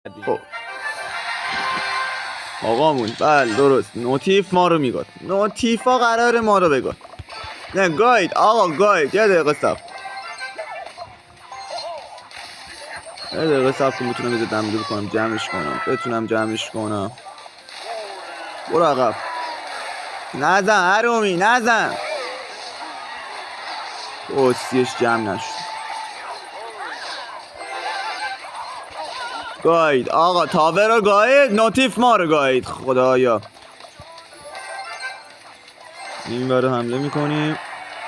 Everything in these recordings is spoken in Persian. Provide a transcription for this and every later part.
خب آقامون بله درست نوتیف ما رو میگاد. نوتیفا قرار ما رو بگاد. نه گاید آقا گاید یه دقیقه صبر که میتونم یه دمده بکنم جمعش کنم بتونم جمعش کنم. برو عقب نزن هرومی نزن اوسیش جمع نشد. گاید آقا تاور رو گاید نوتیف ما رو گاید خدایا. این برای حمله میکنیم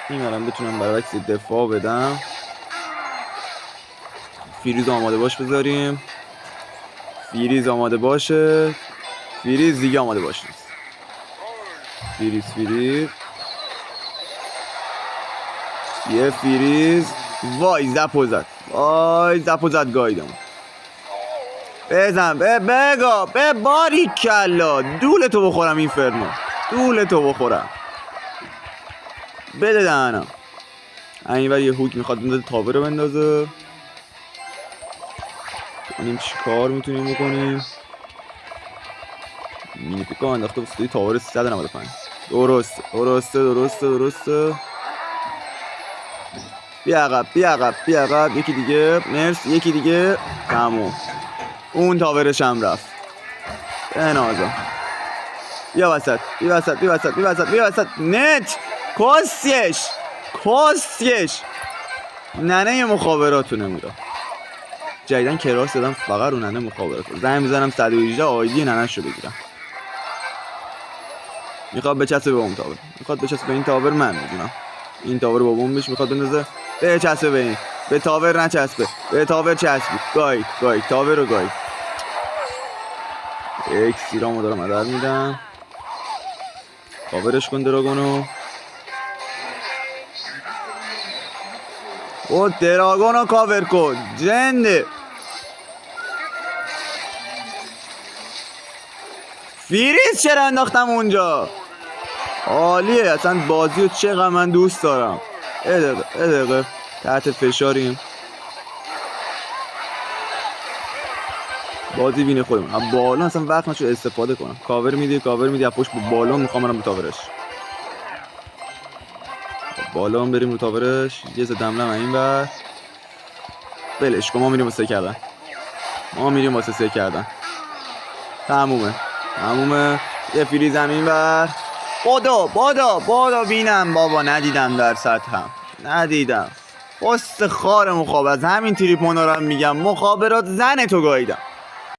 این برم بتونم برای عکس دفاع بدم. فریز آماده باش بذاریم. فریز آماده باشه. فریز دیگه آماده باشه. فریز یه فریز. وای زپو زد گایدم. بزن بگا به باری کلا دولتو بخورم این فرما دولتو بخورم بده دهنم. این بر یه هوک میخواد بندازه تابه رو بندازه. ببینیم چی کار میتونیم بکنیم. مینی پیکا انداخته بسیدی تاور 395. درسته. بیا عقب یکی دیگه مرس یکی دیگه تموم. اون تاورش هم رفت. نازا بیا وسط نت کسیش ننه مخابراتو نمیدا. جدیدن کراس دادم فقط رو ننه مخابراتو زنگ میزنم 118 آیدی ننه‌شو بگیرم. میخواد بچسبه به اون تاور میخواد بچسبه به این تاور من میدونم این تاور با بمبش میخواد بندازه بچسبه به این به تاور نچسبه به تاور چسبید گاید تاور رو گاید. اکسیرامو دارم ادر میدم. کاورش کن دراگونو. او دراگونو کاور کن جنده. فریز چرا انداختم اونجا. عالیه اصلا بازی رو چقدر من دوست دارم. یه دقیقه تحت فشاریم. بازی بینه خودم بالون اصلا وقت نشد استفاده کنم. کاور میدی از پشت بالون میخوام برم رو تاورش. بالون بریم رو تاورش. یه زدملم این بر بلش کن. ما میریم واسه سه کردن. تمومه یه فری زمین بر بادا بینم بابا ندیدم در سطحم ندیدم. پست خار مخابرات همین تریپونا رو میگم مخابرات زن تو گاییدم.